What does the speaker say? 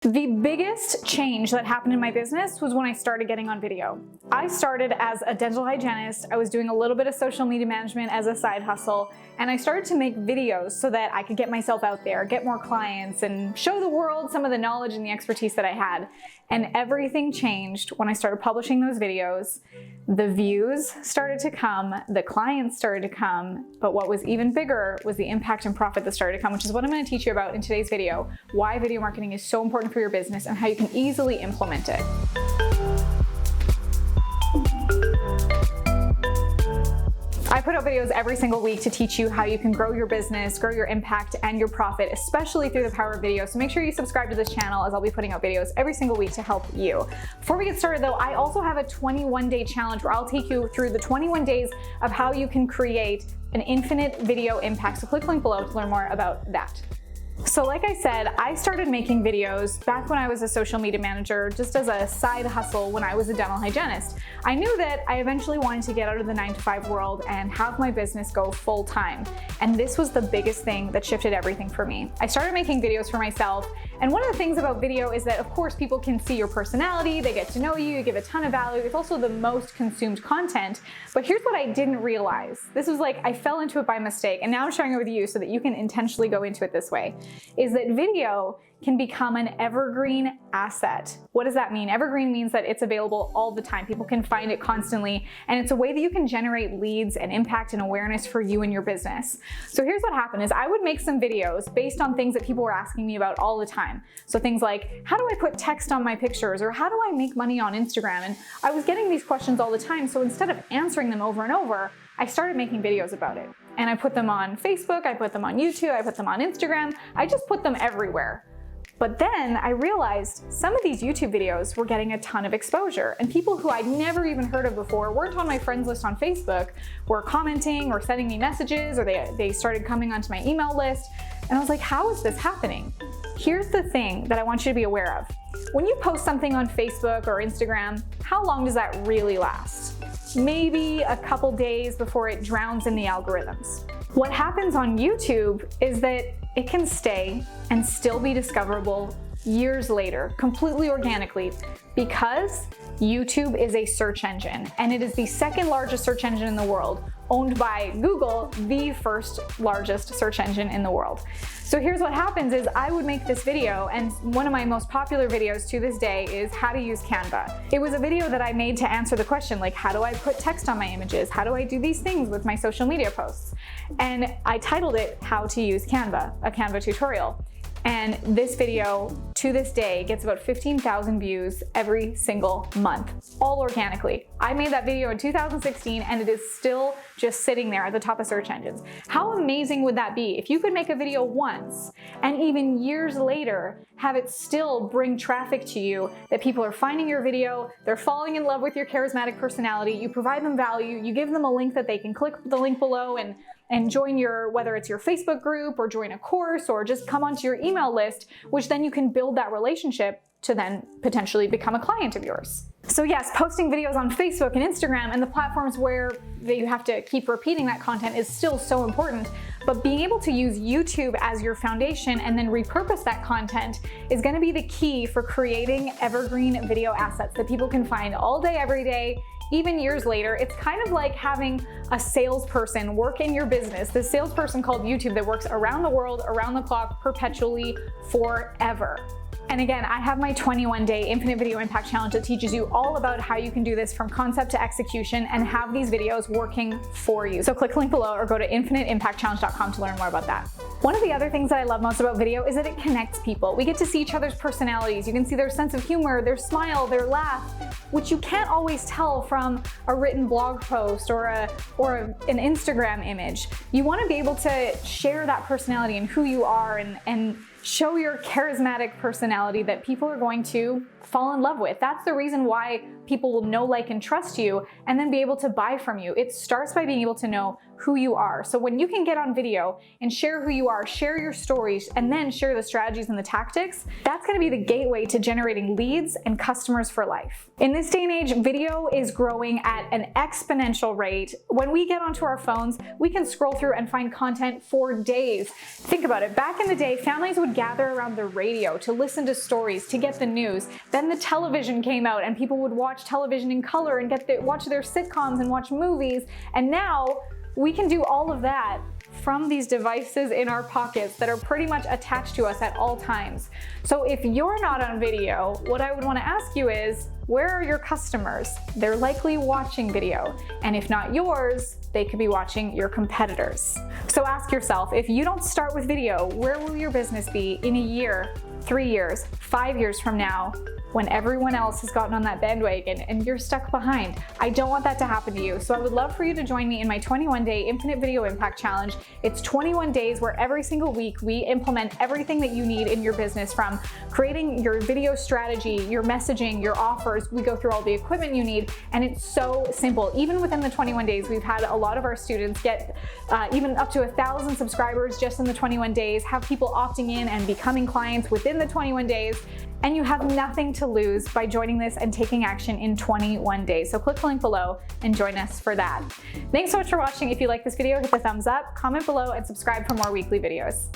The biggest change that happened in my business was when I started getting on video. I started as a dental hygienist. I was doing a little bit of social media management as a side hustle, and I started to make videos so that I could get myself out there, get more clients, and show the world some of the knowledge and the expertise that I had. And everything changed when I started publishing those videos. The views started to come, the clients started to come, but what was even bigger was the impact and profit that started to come, which is what I'm going to teach you about in today's video, why video marketing is so important for your business and how you can easily implement it. I put out videos every single week to teach you how you can grow your business, grow your impact and your profit, especially through the power of video. So make sure you subscribe to this channel as I'll be putting out videos every single week to help you. Before we get started though, I also have a 21-day challenge where I'll take you through the 21 days of how you can create an infinite video impact. So click the link below to learn more about that. So like I said, I started making videos back when I was a social media manager, just as a side hustle when I was a dental hygienist. I knew that I eventually wanted to get out of the 9-to-5 world and have my business go full time. And this was the biggest thing that shifted everything for me. I started making videos for myself. And one of the things about video is that, of course, people can see your personality, they get to know you, you give a ton of value. It's also the most consumed content. But here's what I didn't realize. This was like, I fell into it by mistake. And now I'm sharing it with you so that you can intentionally go into it this way. Is that video can become an evergreen asset. What does that mean? Evergreen means that it's available all the time. People can find it constantly, and it's a way that you can generate leads and impact and awareness for you and your business. So here's what happened is I would make some videos based on things that people were asking me about all the time. So things like, how do I put text on my pictures? Or how do I make money on Instagram? And I was getting these questions all the time. So instead of answering them over and over, I started making videos about it. And I put them on Facebook, I put them on YouTube, I put them on Instagram. I just put them everywhere. But then I realized some of these YouTube videos were getting a ton of exposure, and people who I'd never even heard of before, weren't on my friends list on Facebook, were commenting or sending me messages, or they started coming onto my email list. And I was like, how is this happening? Here's the thing that I want you to be aware of. When you post something on Facebook or Instagram, how long does that really last? Maybe a couple days before it drowns in the algorithms. What happens on YouTube is that it can stay and still be discoverable years later, completely organically, because YouTube is a search engine, and it is the second largest search engine in the world, owned by Google, the first largest search engine in the world. So here's what happens is I would make this video, and one of my most popular videos to this day is how to use Canva. It was a video that I made to answer the question, like, how do I put text on my images? How do I do these things with my social media posts? And I titled it, How to Use Canva, a Canva tutorial. And this video, to this day, gets about 15,000 views every single month, all organically. I made that video in 2016, and it is still just sitting there at the top of search engines. How amazing would that be if you could make a video once, and even years later, have it still bring traffic to you, that people are finding your video, they're falling in love with your charismatic personality, you provide them value, you give them a link that they can click the link below and join your, whether it's your Facebook group or join a course or just come onto your email list, which then you can build that relationship to then potentially become a client of yours. So yes, posting videos on Facebook and Instagram and the platforms where you have to keep repeating that content is still so important, but being able to use YouTube as your foundation and then repurpose that content is gonna be the key for creating evergreen video assets that people can find all day, every day, even years later. It's kind of like having a salesperson work in your business, this salesperson called YouTube that works around the world, around the clock, perpetually, forever. And again, I have my 21-day Infinite Video Impact Challenge that teaches you all about how you can do this from concept to execution and have these videos working for you. So click the link below or go to infiniteimpactchallenge.com to learn more about that. One of the other things that I love most about video is that it connects people. We get to see each other's personalities. You can see their sense of humor, their smile, their laugh, which you can't always tell from a written blog post or an Instagram image. You want to be able to share that personality and who you are and show your charismatic personality that people are going to fall in love with. That's the reason why people will know, like, and trust you and then be able to buy from you. It starts by being able to know who you are. So when you can get on video and share who you are, share your stories, and then share the strategies and the tactics, that's gonna be the gateway to generating leads and customers for life. In this day and age, video is growing at an exponential rate. When we get onto our phones, we can scroll through and find content for days. Think about it. Back in the day, families would gather around the radio to listen to stories, to get the news. Then the television came out and people would watch television in color and watch their sitcoms and watch movies. And now we can do all of that from these devices in our pockets that are pretty much attached to us at all times. So if you're not on video, what I would want to ask you is, where are your customers? They're likely watching video. And if not yours, they could be watching your competitors. So ask yourself, if you don't start with video, where will your business be in a year, 3 years, 5 years from now, when everyone else has gotten on that bandwagon and you're stuck behind? I don't want that to happen to you. So I would love for you to join me in my 21-day Infinite Video Impact Challenge. It's 21 days where every single week we implement everything that you need in your business, from creating your video strategy, your messaging, your offers. We go through all the equipment you need, and it's so simple. Even within the 21 days, we've had a lot of our students get even up to 1,000 subscribers just in the 21 days, have people opting in and becoming clients within the 21 days. And you have nothing to lose by joining this and taking action in 21 days. So click the link below and join us for that. Thanks so much for watching. If you like this video, hit the thumbs up, comment below, and subscribe for more weekly videos.